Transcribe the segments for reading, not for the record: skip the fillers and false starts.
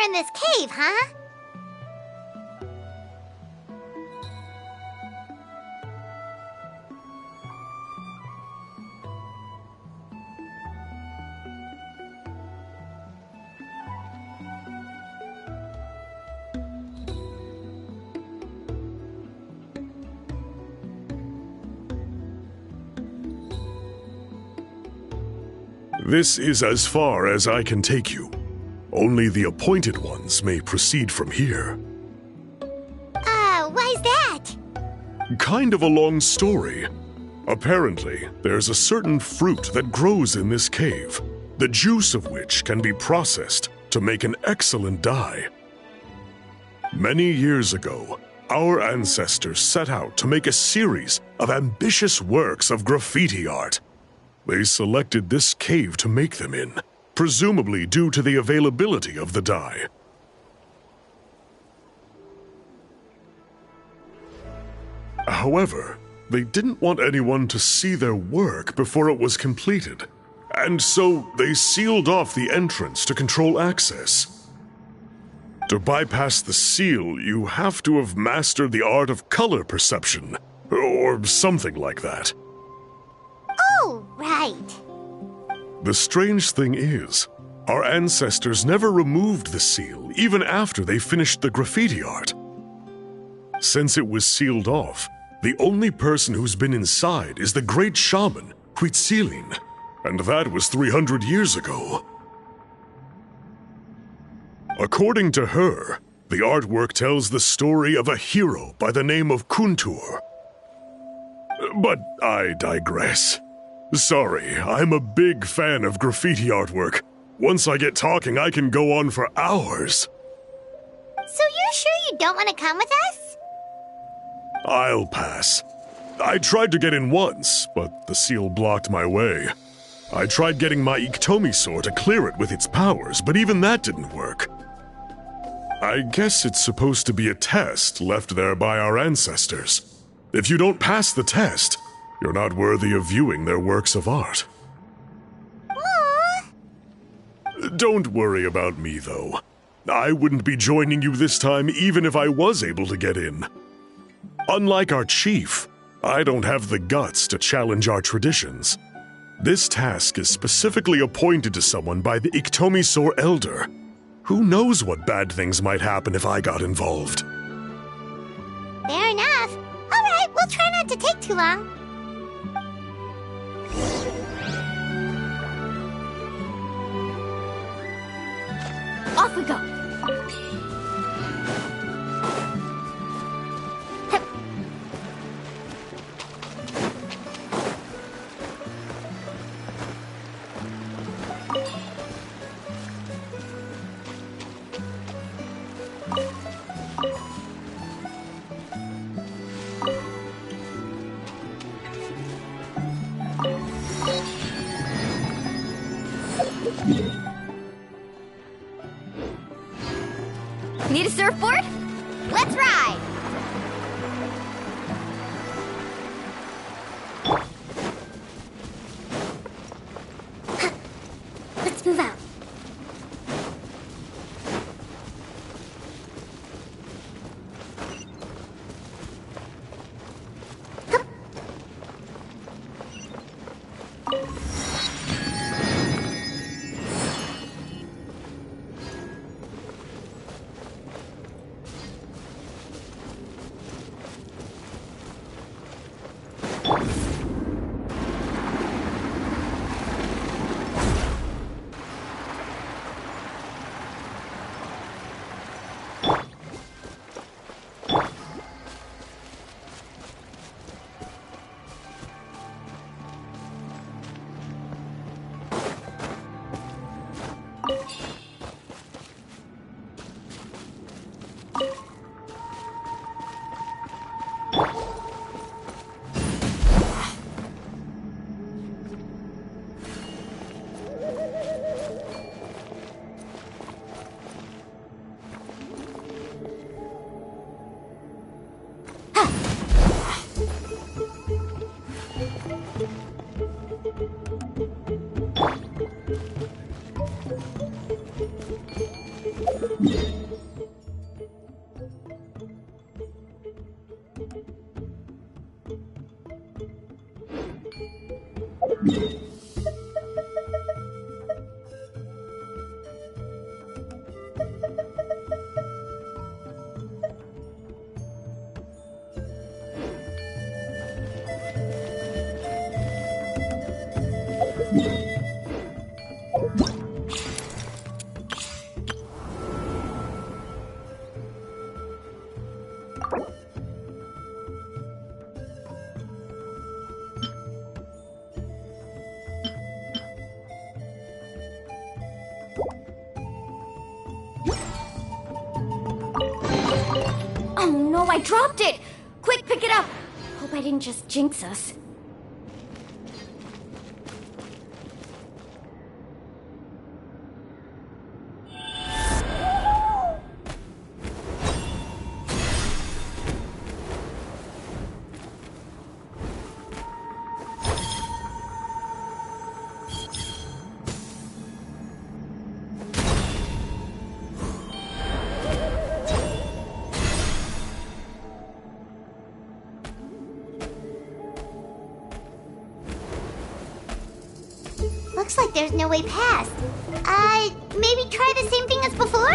in this cave, huh? This is as far as I can take you. Only the appointed ones may proceed from here. Why's that? Kind of a long story. Apparently, there's a certain fruit that grows in this cave, the juice of which can be processed to make an excellent dye. Many years ago, our ancestors set out to make a series of ambitious works of graffiti art. They selected this cave to make them in, presumably due to the availability of the dye. However, they didn't want anyone to see their work before it was completed, and so they sealed off the entrance to control access. To bypass the seal, you have to have mastered the art of color perception, or something like that. Oh, right. The strange thing is, our ancestors never removed the seal even after they finished the graffiti art. Since it was sealed off, the only person who's been inside is the great shaman, Huitzilin, and that was 300 years ago. According to her, the artwork tells the story of a hero by the name of Kuntur. But I digress. Sorry, I'm a big fan of graffiti artwork. Once I get talking, I can go on for hours. So you're sure you don't want to come with us? I'll pass. I tried to get in once, but the seal blocked my way. I tried getting my Iktomi sword to clear it with its powers, but even that didn't work. I guess it's supposed to be a test left there by our ancestors. If you don't pass the test, you're not worthy of viewing their works of art. Aww. Don't worry about me, though. I wouldn't be joining you this time even if I was able to get in. Unlike our chief, I don't have the guts to challenge our traditions. This task is specifically appointed to someone by the Iktomi Elder. Who knows what bad things might happen if I got involved? Fair enough. All right, we'll try not to take too long. Off we go. Need a surfboard? Let's ride. Let's move out. Oh no, I dropped it! Quick, pick it up! Hope I didn't just jinx us. Looks like there's no way past. Maybe try the same thing as before?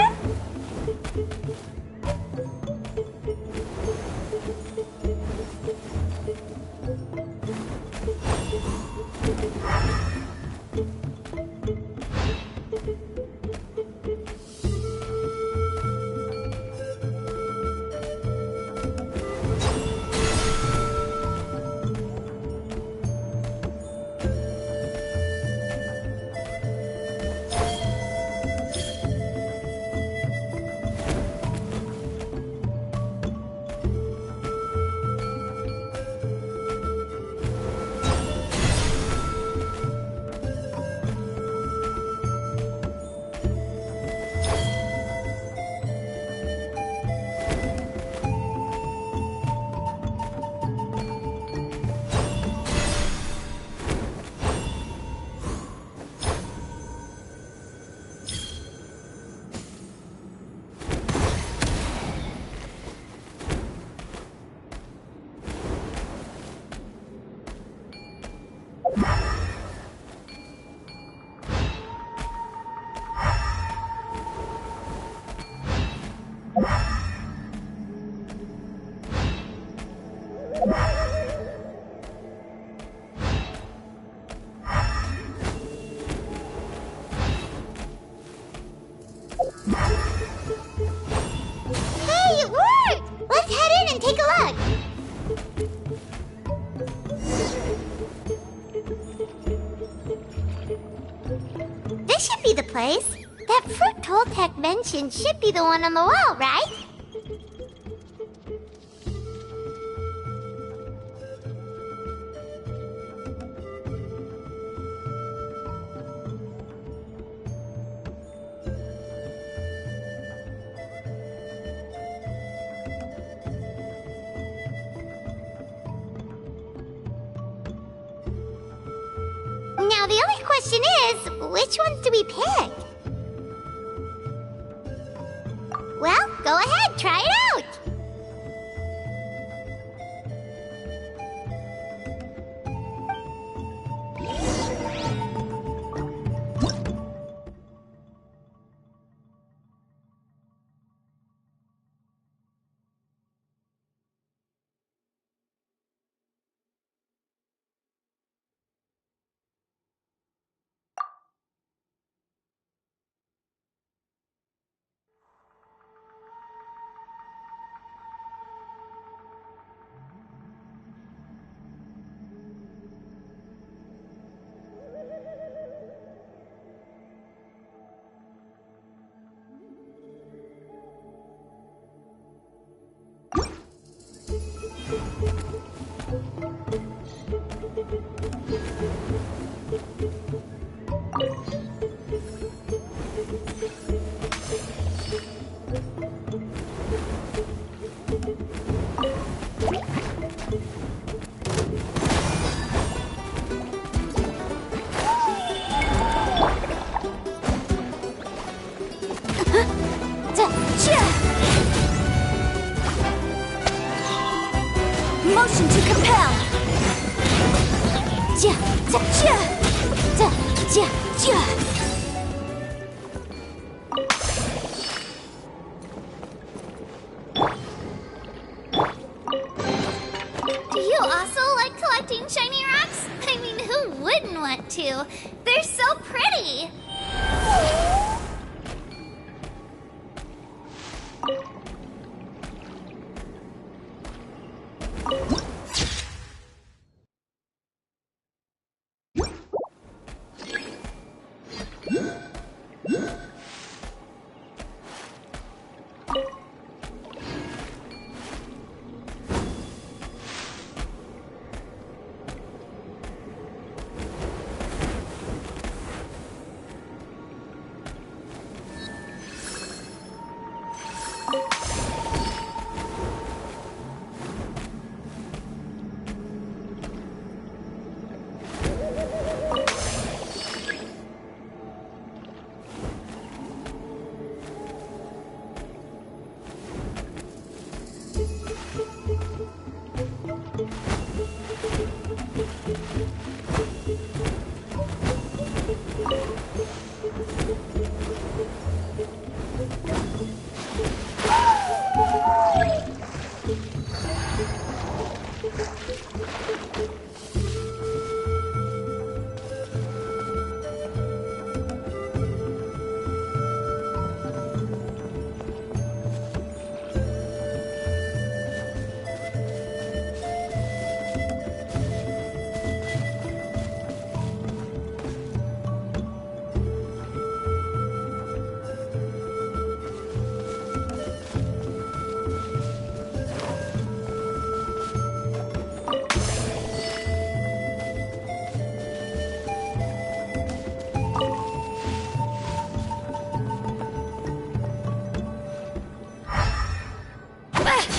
Place? That fruit Toltec mentioned should be the one on the wall, right? Now the only question is, which ones do we pick? Well, go ahead, try it out! Motion to compel. Do you also like collecting shiny rocks? I mean, who wouldn't want to? They're so pretty! Yeah!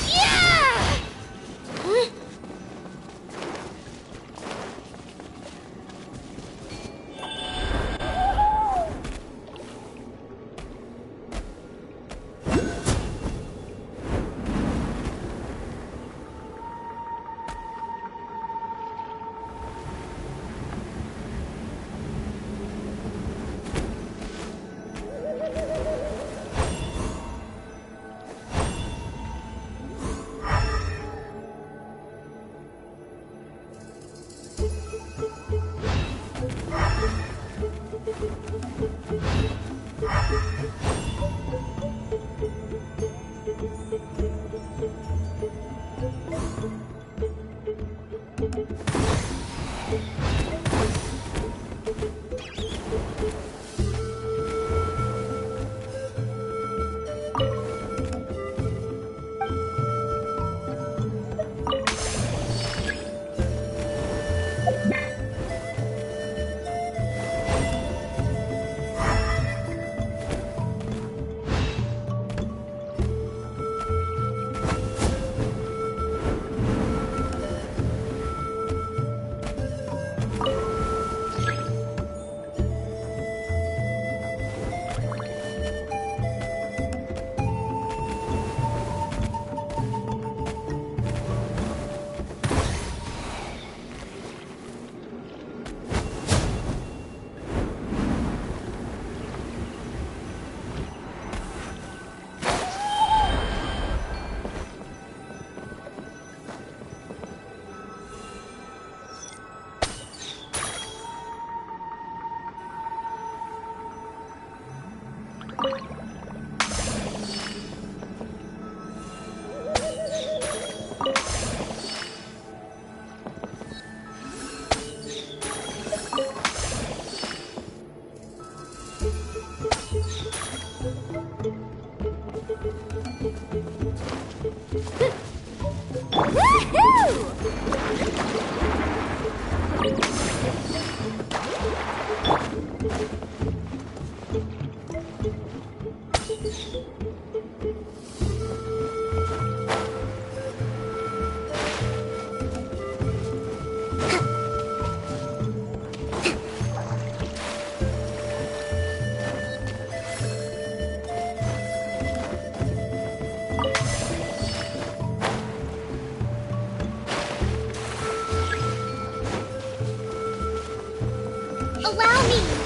Allow me!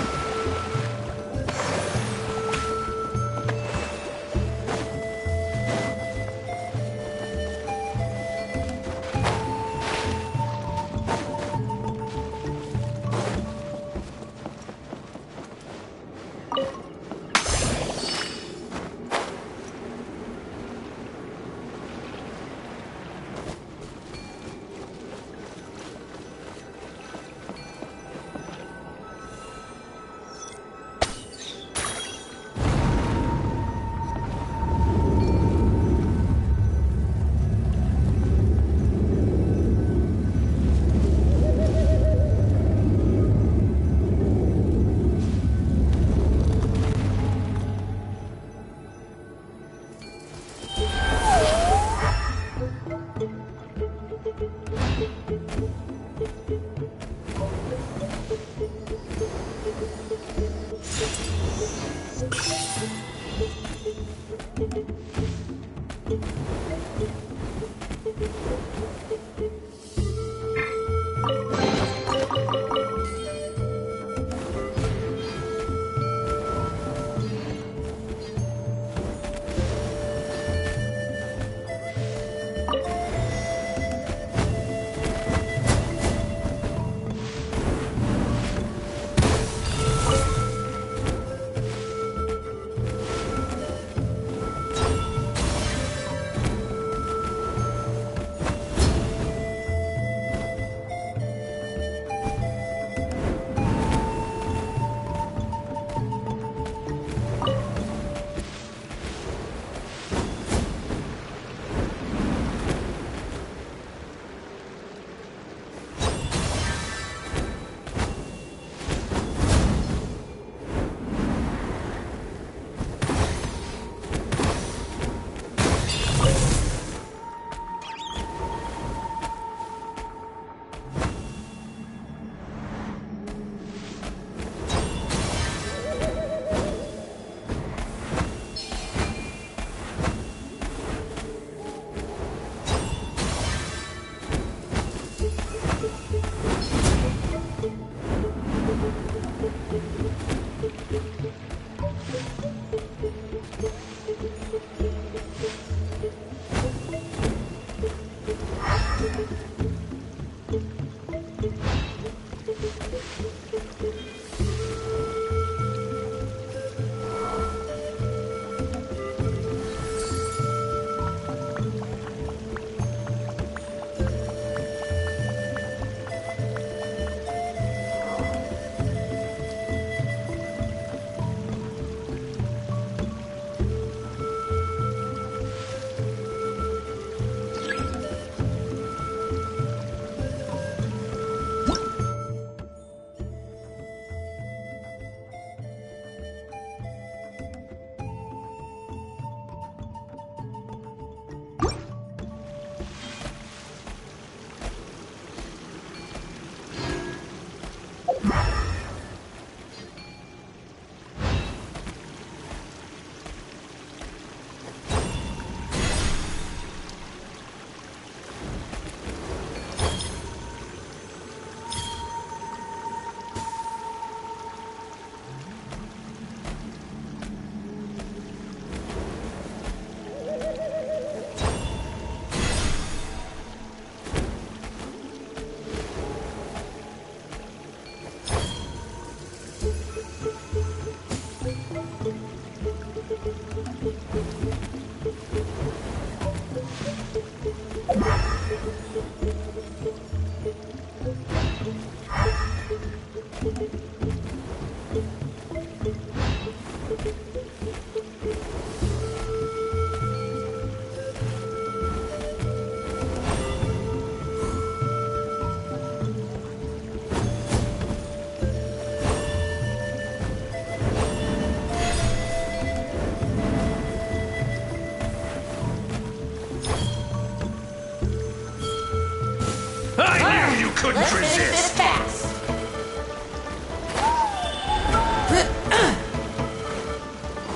Can't resist. Fast.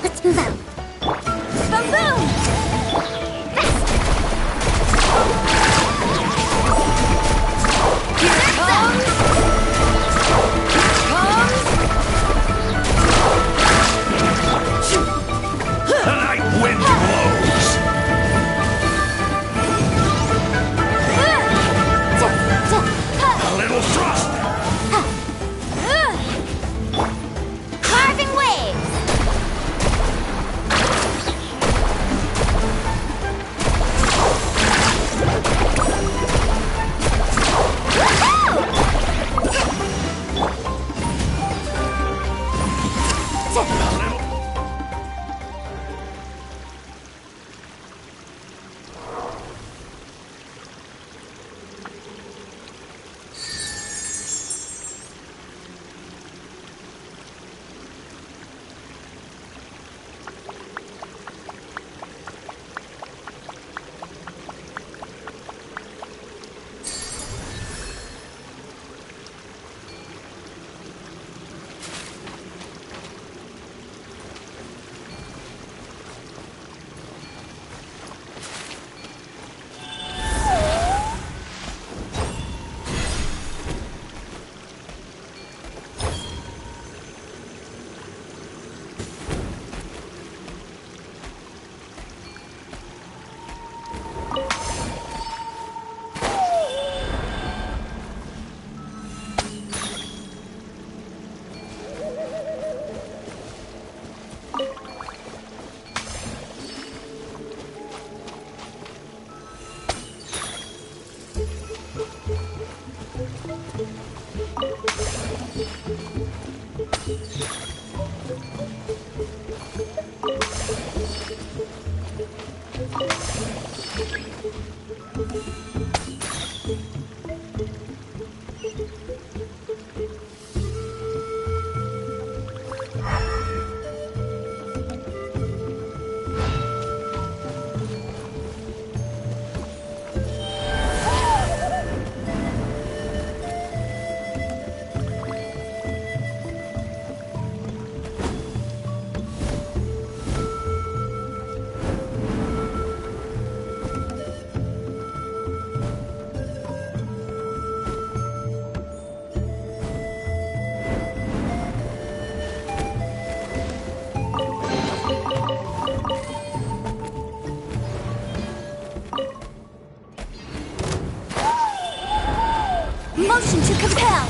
Let's move out. Boom, boom. Here it comes. The night wind blows. A little thrust. Carving waves. Motion to compel.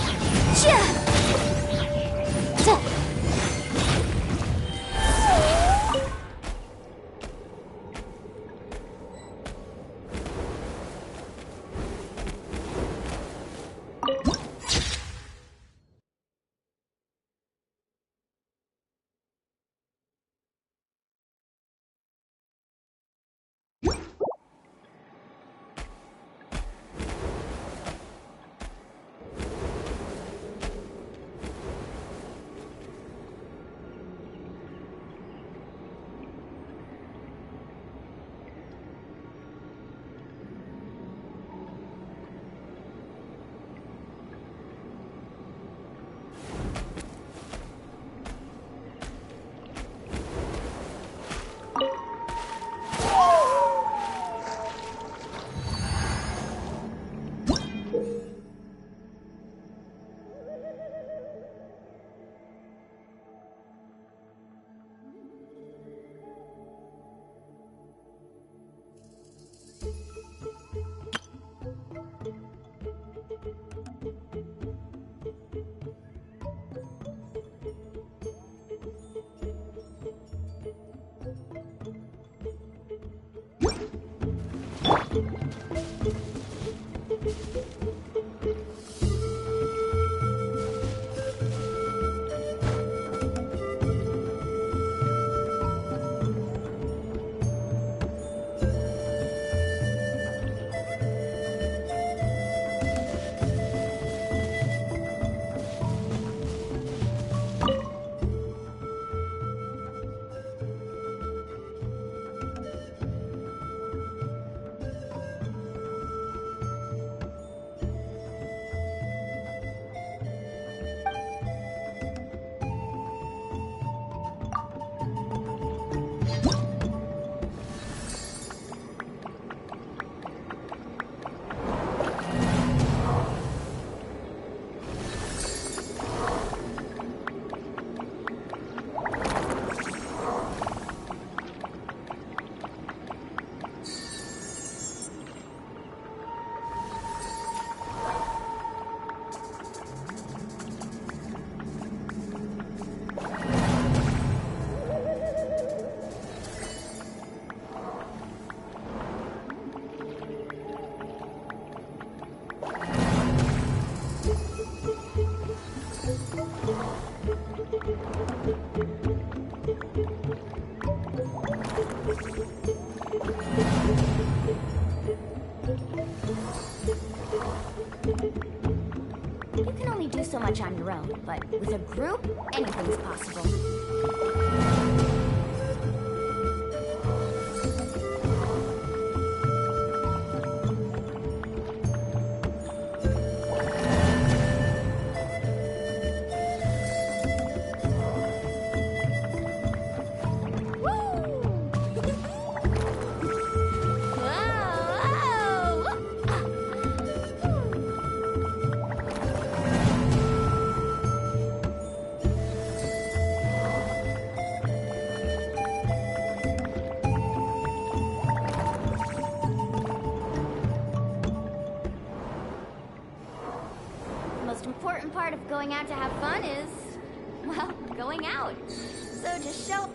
much on your own, but with a group, anything's possible. Important part of going out to have fun is, well, going out. So just show...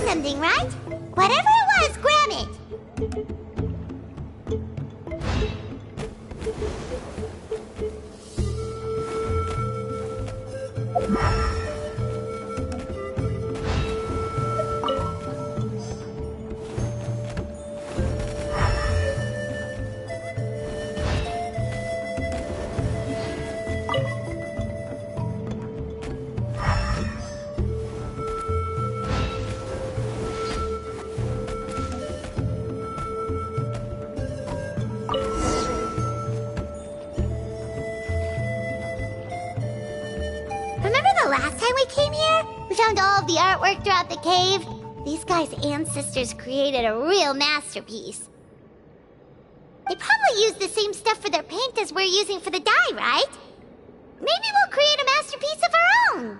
Something, right? Whatever it was, grab it! the last time we came here? We found all of the artwork throughout the cave. These guys' ancestors created a real masterpiece. They probably used the same stuff for their paint as we're using for the dye, right? Maybe we'll create a masterpiece of our own.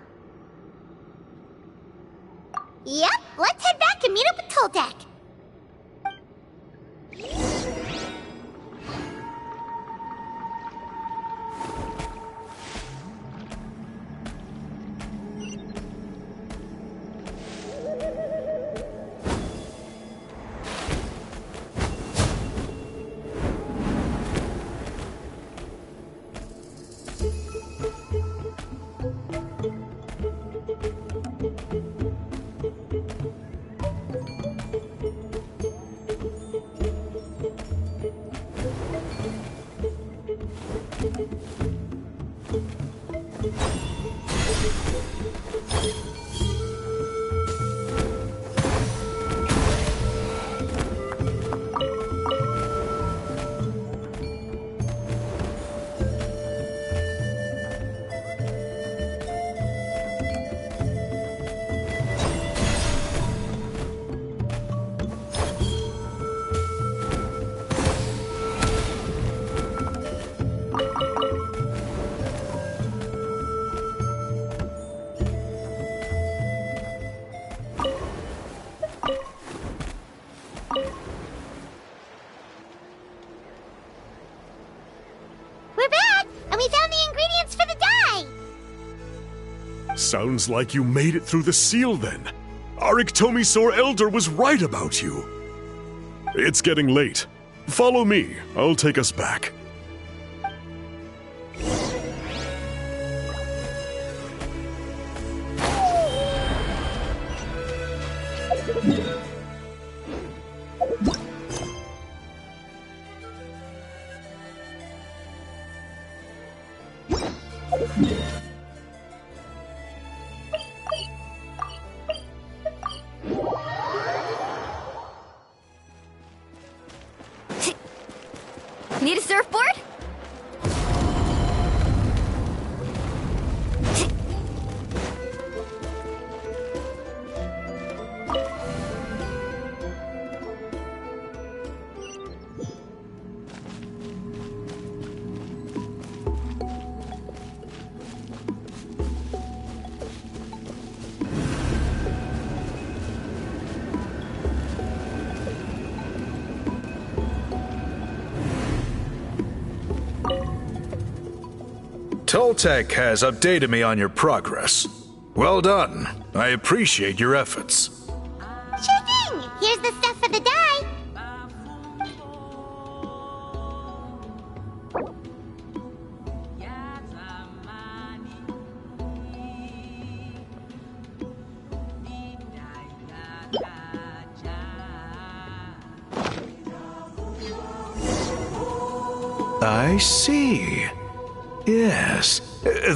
Yep, let's head back and meet up with Toltec. Sounds like you made it through the seal then. Our Iktomi Elder was right about you. It's getting late. Follow me. I'll take us back. Need a surfboard? Toltec has updated me on your progress. Well done. I appreciate your efforts. Sure thing! Here's the stuff for the dye. I see. Yes,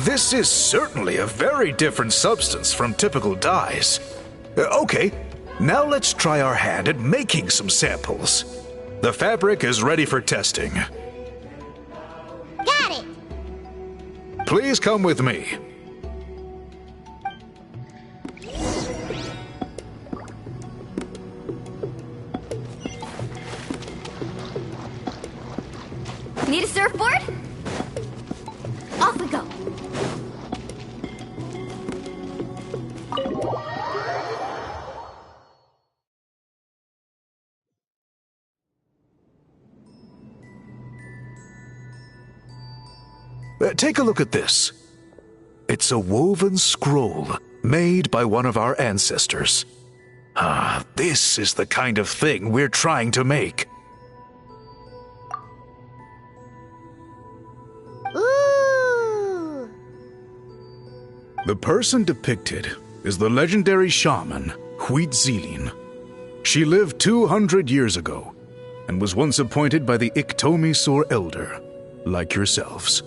this is certainly a very different substance from typical dyes. Okay, now let's try our hand at making some samples. The fabric is ready for testing. Got it! Please come with me. Need a surfboard? Off we go. Take a look at this. It's a woven scroll made by one of our ancestors. Ah, this is the kind of thing we're trying to make. Ooh! The person depicted is the legendary shaman, Huitzilin. She lived 200 years ago and was once appointed by the Iktomi Elder, like yourselves.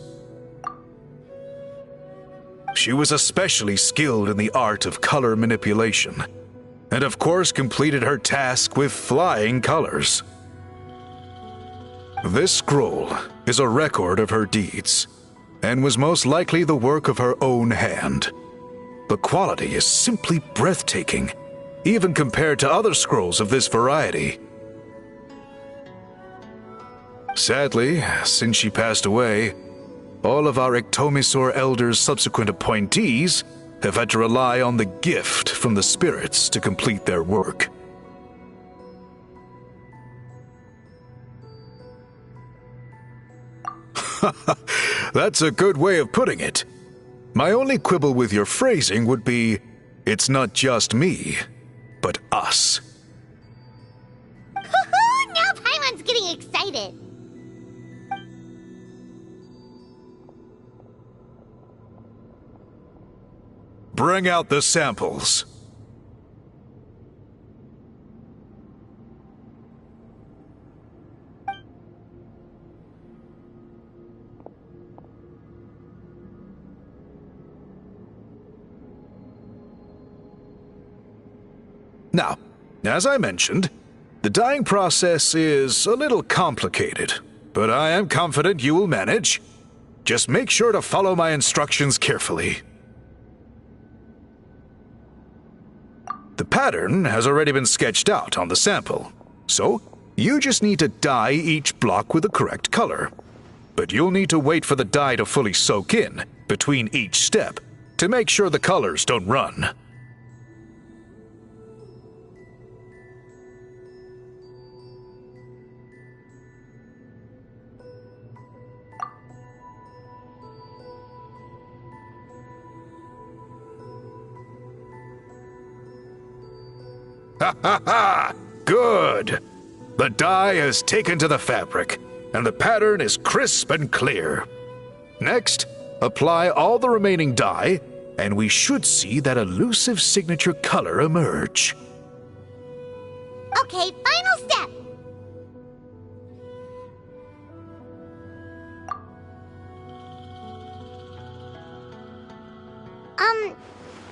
She was especially skilled in the art of color manipulation, and of course completed her task with flying colors. This scroll is a record of her deeds, and was most likely the work of her own hand. The quality is simply breathtaking, even compared to other scrolls of this variety. Sadly, since she passed away, all of our Ictomisaur Elder's subsequent appointees have had to rely on the gift from the spirits to complete their work. That's a good way of putting it. My only quibble with your phrasing would be, it's not just me, but us. Now Paimon's getting excited. Bring out the samples. Now, as I mentioned, the dyeing process is a little complicated, but I am confident you will manage. Just make sure to follow my instructions carefully. The pattern has already been sketched out on the sample, so you just need to dye each block with the correct color. But you'll need to wait for the dye to fully soak in between each step to make sure the colors don't run. Ha ha ha! Good! The dye has taken to the fabric, and the pattern is crisp and clear. Next, apply all the remaining dye, and we should see that elusive signature color emerge. Okay, final step.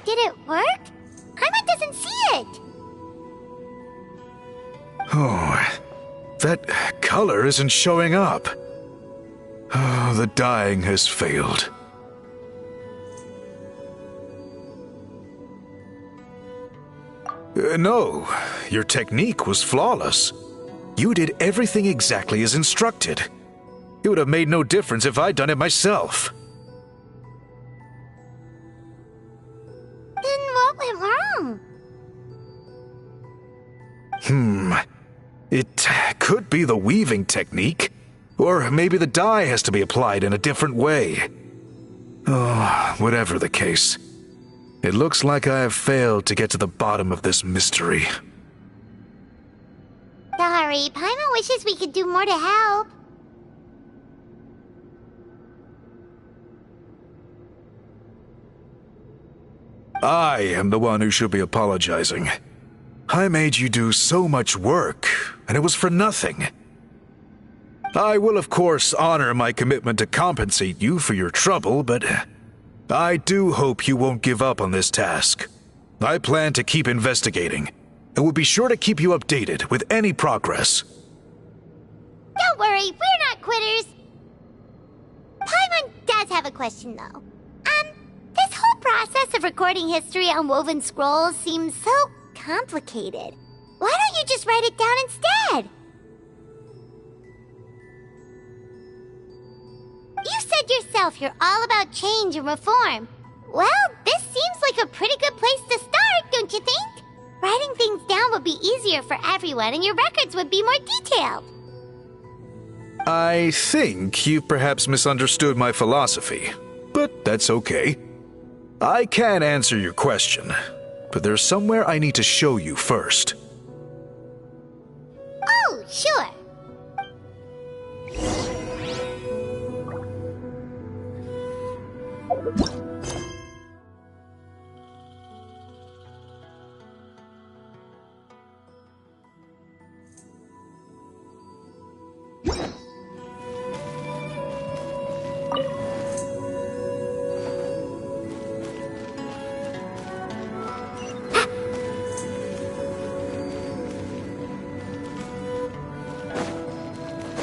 Did it work? Paimon doesn't see it. Oh, that color isn't showing up. Oh, the dyeing has failed. No, your technique was flawless. You did everything exactly as instructed. It would have made no difference if I'd done it myself. Then what went wrong? It could be the weaving technique, or maybe the dye has to be applied in a different way. Oh, whatever the case, it looks like I have failed to get to the bottom of this mystery. Sorry, Paimon wishes we could do more to help. I am the one who should be apologizing. I made you do so much work, and it was for nothing. I will, of course, honor my commitment to compensate you for your trouble, but I do hope you won't give up on this task. I plan to keep investigating, and will be sure to keep you updated with any progress. Don't worry, we're not quitters. Paimon does have a question, though. This whole process of recording history on woven scrolls seems so complicated. Why don't you just write it down instead? You said yourself you're all about change and reform. Well, this seems like a pretty good place to start, don't you think? Writing things down would be easier for everyone, and your records would be more detailed. I think you've perhaps misunderstood my philosophy, but that's okay. I can answer your question, but there's somewhere I need to show you first. Oh, sure.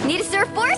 Need a surfboard?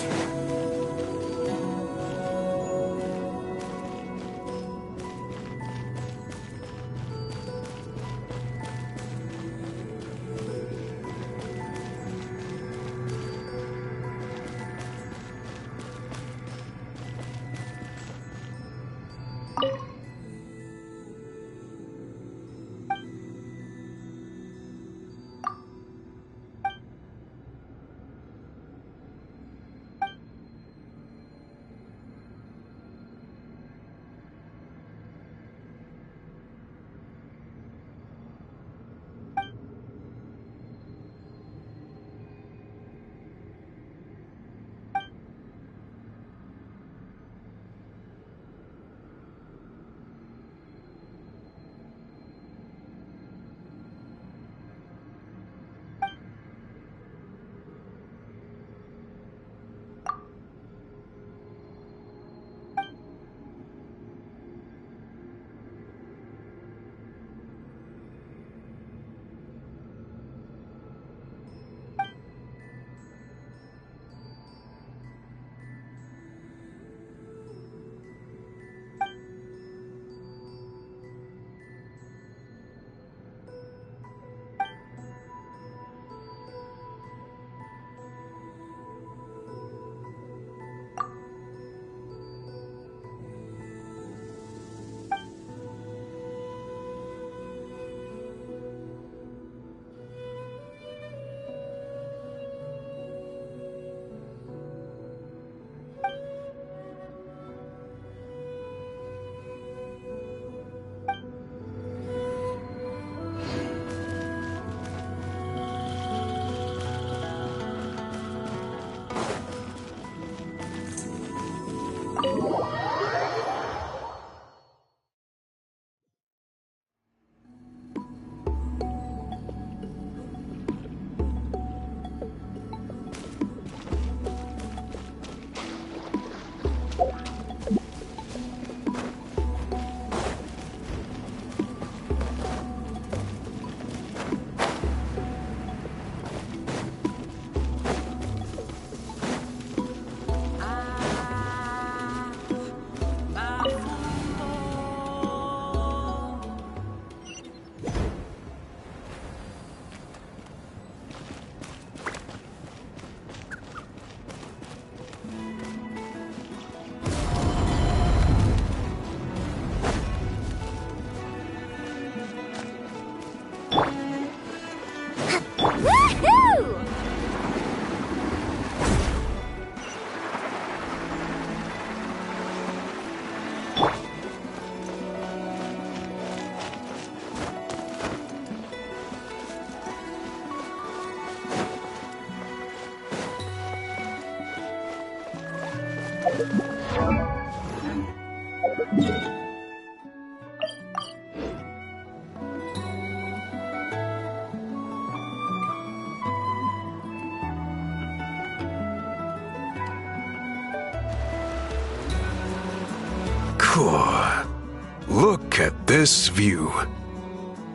Look at this view.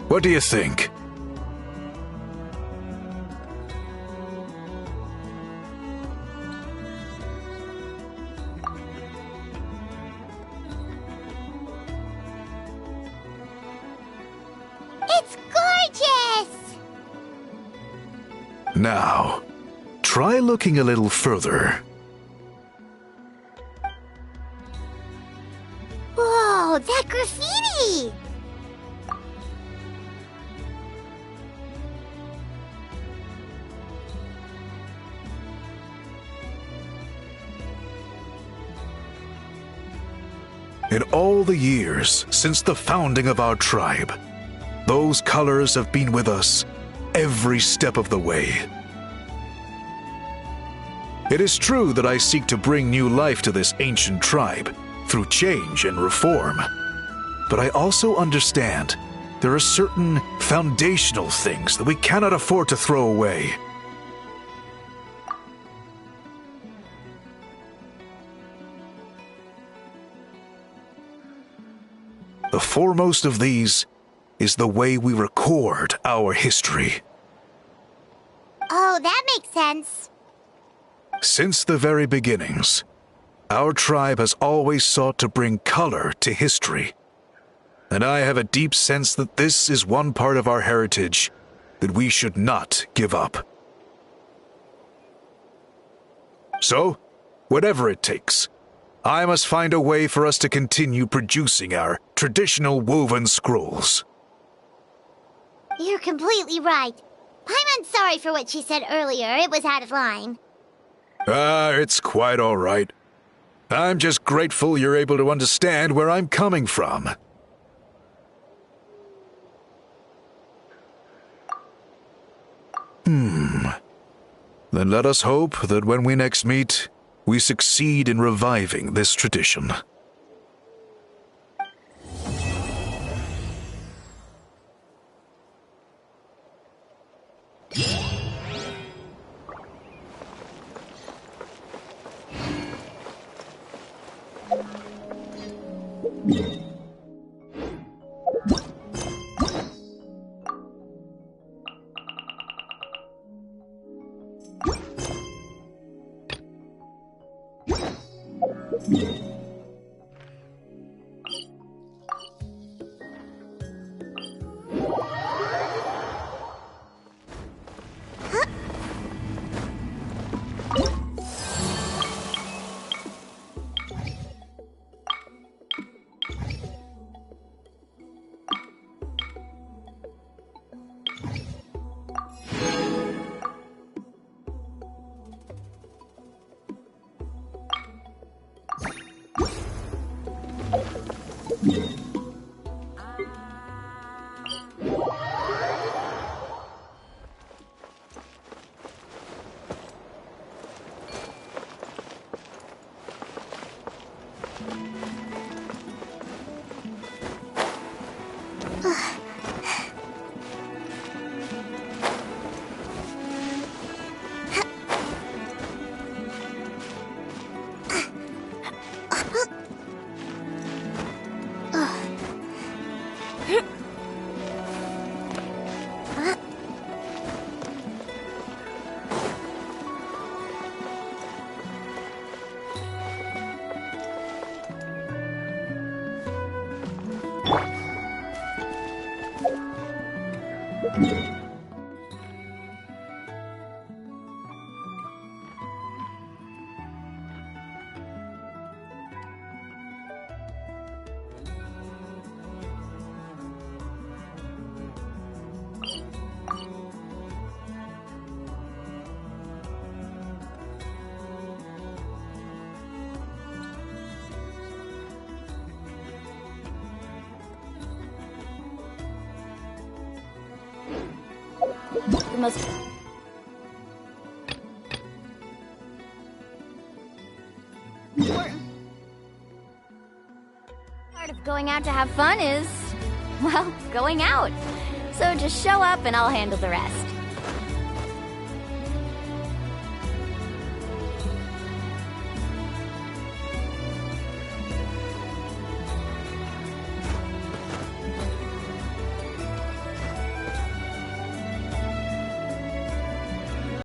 What do you think? It's gorgeous! Now, try looking a little further. Whoa, that graffiti! In all the years since the founding of our tribe, those colors have been with us every step of the way. It is true that I seek to bring new life to this ancient tribe through change and reform, but I also understand there are certain foundational things that we cannot afford to throw away. The foremost of these is the way we record our history. Oh, that makes sense. Since the very beginnings, our tribe has always sought to bring color to history. And I have a deep sense that this is one part of our heritage that we should not give up. So, whatever it takes, I must find a way for us to continue producing our traditional woven scrolls. You're completely right. Paimon's sorry for what she said earlier. It was out of line. It's quite all right. I'm just grateful you're able to understand where I'm coming from. Then let us hope that when we next meet, we succeed in reviving this tradition. The most important part of going out to have fun is, well, going out. So just show up and I'll handle the rest.